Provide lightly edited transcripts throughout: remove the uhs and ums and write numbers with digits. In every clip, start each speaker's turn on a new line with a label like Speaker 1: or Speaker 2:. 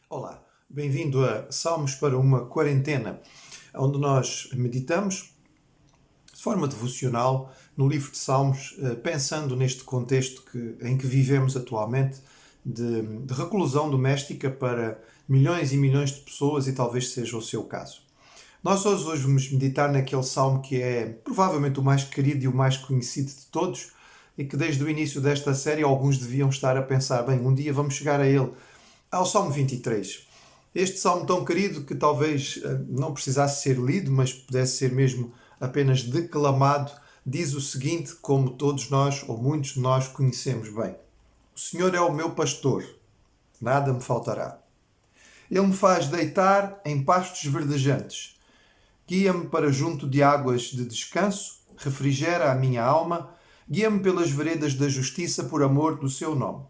Speaker 1: Olá, bem-vindo a Salmos para uma Quarentena, onde nós meditamos de forma devocional no livro de Salmos, pensando neste contexto em que vivemos atualmente de reclusão doméstica para milhões e milhões de pessoas, e talvez seja o seu caso. Nós hoje vamos meditar naquele salmo que é provavelmente o mais querido e o mais conhecido de todos, e que desde o início desta série alguns deviam estar a pensar, bem, um dia vamos chegar a ele, ao Salmo 23. Este salmo tão querido que talvez não precisasse ser lido, mas pudesse ser mesmo apenas declamado, diz o seguinte, como todos nós, ou muitos de nós, conhecemos bem. O Senhor é o meu pastor, nada me faltará. Ele me faz deitar em pastos verdejantes. Guia-me para junto de águas de descanso, refrigera a minha alma, guia-me pelas veredas da justiça por amor do seu nome.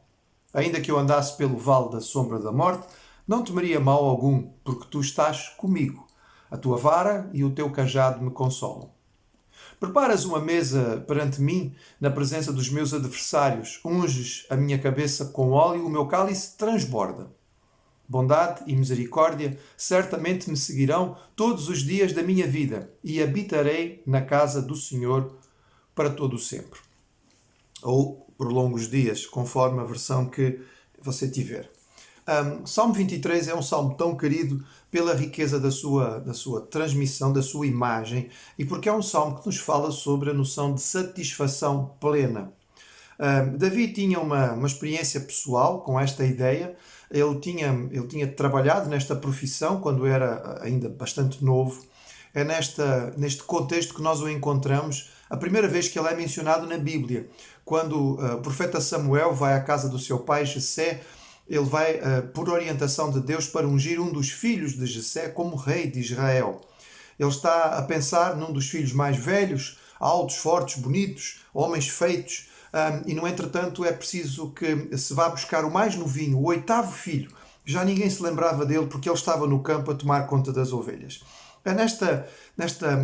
Speaker 1: Ainda que eu andasse pelo vale da sombra da morte, não temeria mal algum, porque tu estás comigo. A tua vara e o teu cajado me consolam. Preparas uma mesa perante mim, na presença dos meus adversários. Unges a minha cabeça com óleo, o meu cálice transborda. Bondade e misericórdia certamente me seguirão todos os dias da minha vida, e habitarei na casa do Senhor para todo o sempre. Ou por longos dias, conforme a versão que você tiver. Salmo 23 é um salmo tão querido pela riqueza da sua transmissão, da sua imagem, e porque é um salmo que nos fala sobre a noção de satisfação plena. Davi tinha uma experiência pessoal com esta ideia. Ele tinha trabalhado nesta profissão quando era ainda bastante novo. É neste contexto que nós o encontramos a primeira vez que ele é mencionado na Bíblia. Quando o profeta Samuel vai à casa do seu pai Jessé, ele vai, por orientação de Deus, para ungir um dos filhos de Jessé como rei de Israel. Ele está a pensar num dos filhos mais velhos, altos, fortes, bonitos, homens feitos, e no entretanto é preciso que se vá buscar o mais novinho, o oitavo filho. Já ninguém se lembrava dele porque ele estava no campo a tomar conta das ovelhas. É nesta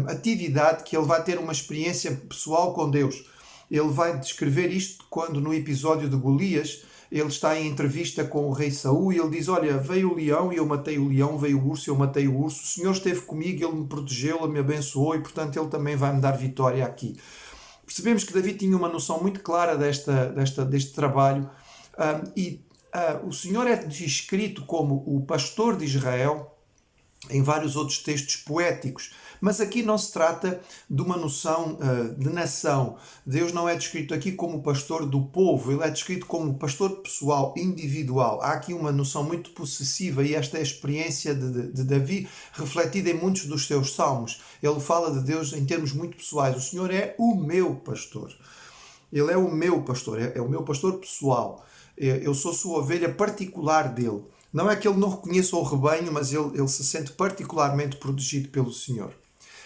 Speaker 1: atividade que ele vai ter uma experiência pessoal com Deus. Ele vai descrever isto quando no episódio de Golias ele está em entrevista com o rei Saul e ele diz, olha, veio o leão e eu matei o leão, veio o urso e eu matei o urso, o Senhor esteve comigo, ele me protegeu, ele me abençoou e portanto ele também vai me dar vitória aqui. Percebemos que Davi tinha uma noção muito clara deste trabalho o Senhor é descrito como o pastor de Israel em vários outros textos poéticos. Mas aqui não se trata de uma noção de nação. Deus não é descrito aqui como o pastor do povo, ele é descrito como o pastor pessoal, individual. Há aqui uma noção muito possessiva e esta é a experiência de Davi refletida em muitos dos seus salmos. Ele fala de Deus em termos muito pessoais. O Senhor é o meu pastor. Ele é o meu pastor, é o meu pastor pessoal. Eu sou sua ovelha particular dele. Não é que ele não reconheça o rebanho, mas ele se sente particularmente protegido pelo Senhor.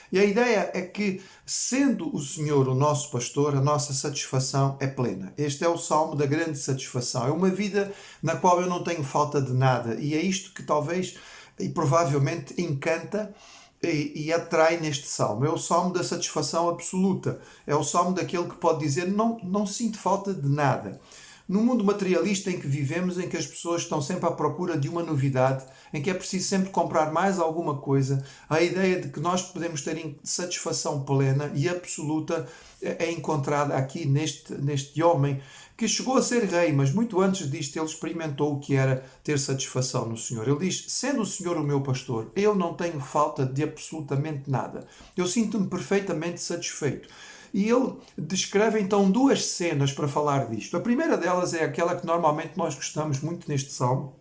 Speaker 1: E a ideia é que, sendo o Senhor o nosso pastor, a nossa satisfação é plena. Este é o salmo da grande satisfação. É uma vida na qual eu não tenho falta de nada. E é isto que talvez e provavelmente encanta e atrai neste salmo. É o salmo da satisfação absoluta. É o salmo daquele que pode dizer, não sinto falta de nada. No mundo materialista em que vivemos, em que as pessoas estão sempre à procura de uma novidade, em que é preciso sempre comprar mais alguma coisa, a ideia de que nós podemos ter satisfação plena e absoluta é encontrada aqui neste homem que chegou a ser rei, mas muito antes disto ele experimentou o que era ter satisfação no Senhor. Ele diz, sendo o Senhor o meu pastor, eu não tenho falta de absolutamente nada. Eu sinto-me perfeitamente satisfeito. E ele descreve então duas cenas para falar disto. A primeira delas é aquela que normalmente nós gostamos muito neste salmo,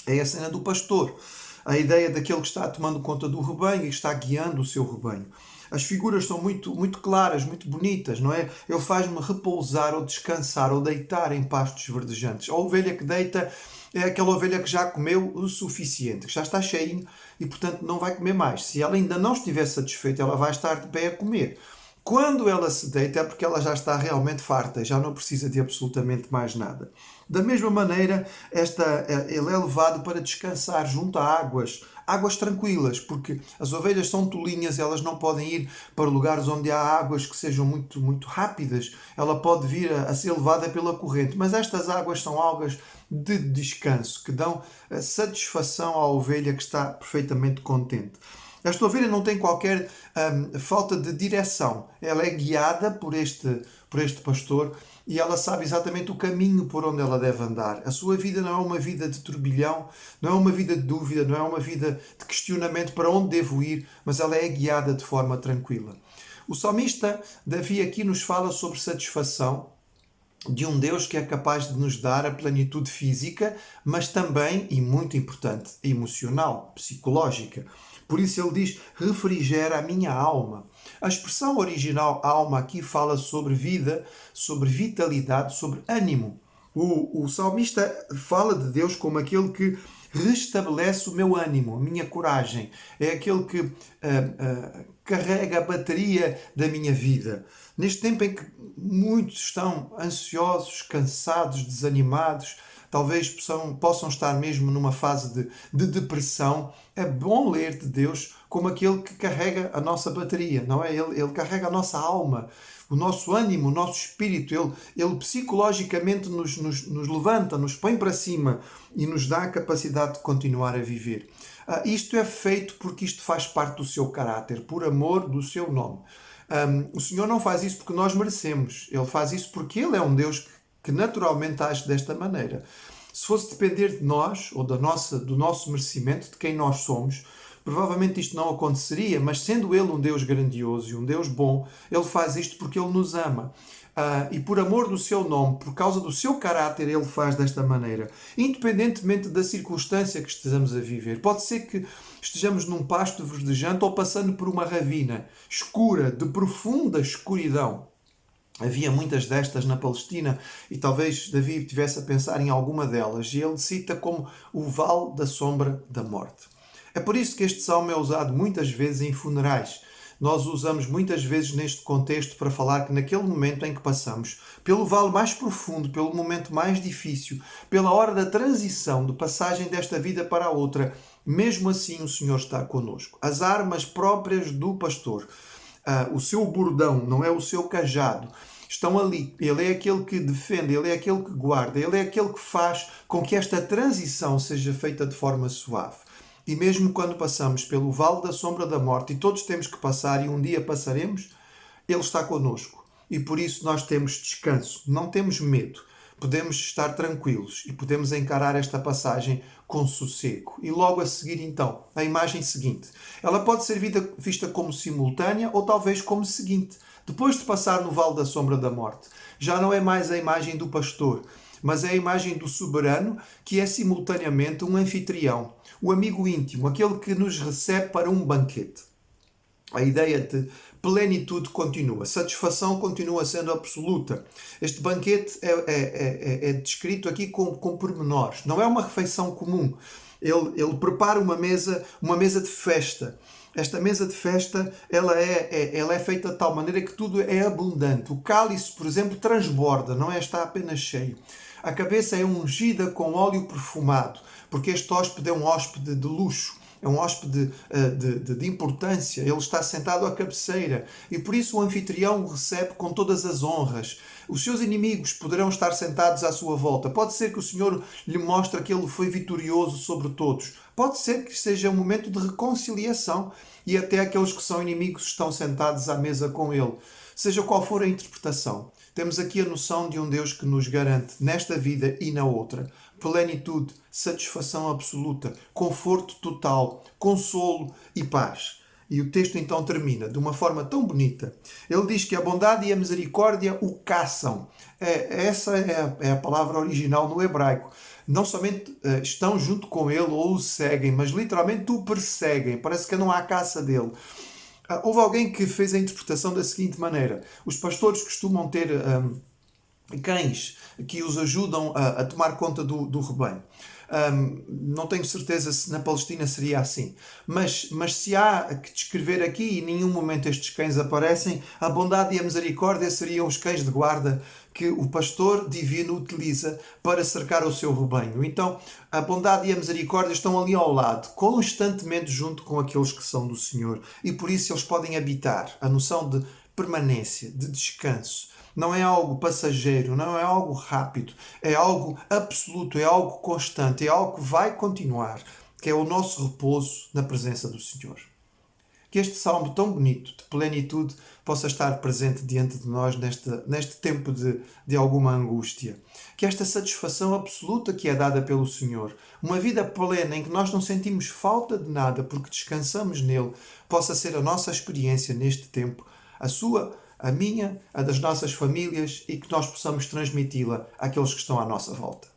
Speaker 1: é a cena do pastor. A ideia daquele que está tomando conta do rebanho e está guiando o seu rebanho. As figuras são muito, muito claras, muito bonitas, não é? Ele faz-me repousar ou descansar ou deitar em pastos verdejantes. A ovelha que deita é aquela ovelha que já comeu o suficiente, que já está cheinho e, portanto, não vai comer mais. Se ela ainda não estiver satisfeita, ela vai estar de pé a comer. Quando ela se deita é porque ela já está realmente farta, já não precisa de absolutamente mais nada. Da mesma maneira, ele é levado para descansar junto a águas tranquilas, porque as ovelhas são tolinhas, elas não podem ir para lugares onde há águas que sejam muito, muito rápidas. Ela pode vir a ser levada pela corrente, mas estas águas são águas de descanso, que dão satisfação à ovelha que está perfeitamente contente. Esta ovelha não tem qualquer falta de direção. Ela é guiada por este pastor e ela sabe exatamente o caminho por onde ela deve andar. A sua vida não é uma vida de turbilhão, não é uma vida de dúvida, não é uma vida de questionamento para onde devo ir, mas ela é guiada de forma tranquila. O salmista Davi aqui nos fala sobre satisfação de um Deus que é capaz de nos dar a plenitude física, mas também, e muito importante, emocional, psicológica. Por isso ele diz, refrigera a minha alma. A expressão original alma aqui fala sobre vida, sobre vitalidade, sobre ânimo. O salmista fala de Deus como aquele que restabelece o meu ânimo, a minha coragem. É aquele que carrega a bateria da minha vida. Neste tempo em que muitos estão ansiosos, cansados, desanimados, talvez possam estar mesmo numa fase de depressão, é bom ler de Deus como aquele que carrega a nossa bateria, não é? Ele carrega a nossa alma, o nosso ânimo, o nosso espírito. Ele psicologicamente nos levanta, nos põe para cima e nos dá a capacidade de continuar a viver. Isto é feito porque isto faz parte do seu caráter, por amor do seu nome. O Senhor não faz isso porque nós merecemos. Ele faz isso porque Ele é um Deus que naturalmente age desta maneira. Se fosse depender de nós, ou do nosso merecimento, de quem nós somos, provavelmente isto não aconteceria, mas sendo Ele um Deus grandioso e um Deus bom, Ele faz isto porque Ele nos ama. E por amor do seu nome, por causa do seu caráter, Ele faz desta maneira. Independentemente da circunstância que estejamos a viver. Pode ser que estejamos num pasto verdejante ou passando por uma ravina escura, de profunda escuridão. Havia muitas destas na Palestina e talvez Davi estivesse a pensar em alguma delas. E ele cita como o vale da sombra da morte. É por isso que este salmo é usado muitas vezes em funerais. Nós o usamos muitas vezes neste contexto para falar que naquele momento em que passamos pelo vale mais profundo, pelo momento mais difícil, pela hora da transição, de passagem desta vida para a outra, mesmo assim o Senhor está conosco. As armas próprias do pastor, o seu bordão, não é o seu cajado, estão ali. Ele é aquele que defende, ele é aquele que guarda, ele é aquele que faz com que esta transição seja feita de forma suave. E mesmo quando passamos pelo vale da sombra da morte, e todos temos que passar e um dia passaremos, Ele está connosco. E por isso nós temos descanso, não temos medo. Podemos estar tranquilos e podemos encarar esta passagem com sossego. E logo a seguir, então, a imagem seguinte. Ela pode ser vista como simultânea ou talvez como seguinte. Depois de passar no vale da sombra da morte, já não é mais a imagem do pastor, mas é a imagem do soberano, que é simultaneamente um anfitrião, o amigo íntimo, aquele que nos recebe para um banquete. A ideia de plenitude continua, satisfação continua sendo absoluta. Este banquete é descrito aqui com pormenores. Não é uma refeição comum. Ele prepara uma mesa de festa. Esta mesa de festa ela é feita de tal maneira que tudo é abundante. O cálice, por exemplo, transborda, não é? Está apenas cheio. A cabeça é ungida com óleo perfumado, porque este hóspede é um hóspede de luxo. É um hóspede de importância. Ele está sentado à cabeceira e por isso o anfitrião o recebe com todas as honras. Os seus inimigos poderão estar sentados à sua volta. Pode ser que o Senhor lhe mostre que ele foi vitorioso sobre todos. Pode ser que seja um momento de reconciliação e até aqueles que são inimigos estão sentados à mesa com ele. Seja qual for a interpretação, temos aqui a noção de um Deus que nos garante, nesta vida e na outra, plenitude, satisfação absoluta, conforto total, consolo e paz. E o texto então termina de uma forma tão bonita. Ele diz que a bondade e a misericórdia o caçam. Essa é a palavra original no hebraico. Não somente estão junto com ele ou o seguem, mas literalmente o perseguem. Parece que não há caça dele. Houve alguém que fez a interpretação da seguinte maneira. Os pastores costumam ter cães que os ajudam a tomar conta do rebanho. Não tenho certeza se na Palestina seria assim. Mas se há que descrever aqui, e em nenhum momento estes cães aparecem, a bondade e a misericórdia seriam os cães de guarda que o pastor divino utiliza para cercar o seu rebanho. Então, a bondade e a misericórdia estão ali ao lado, constantemente junto com aqueles que são do Senhor. E por isso eles podem habitar. A noção de permanência, de descanso. Não é algo passageiro, não é algo rápido, é algo absoluto, é algo constante, é algo que vai continuar, que é o nosso repouso na presença do Senhor. Que este salmo tão bonito, de plenitude, possa estar presente diante de nós neste tempo de alguma angústia. Que esta satisfação absoluta que é dada pelo Senhor, uma vida plena em que nós não sentimos falta de nada porque descansamos nele, possa ser a nossa experiência neste tempo, a sua, a minha, a das nossas famílias, e que nós possamos transmiti-la àqueles que estão à nossa volta.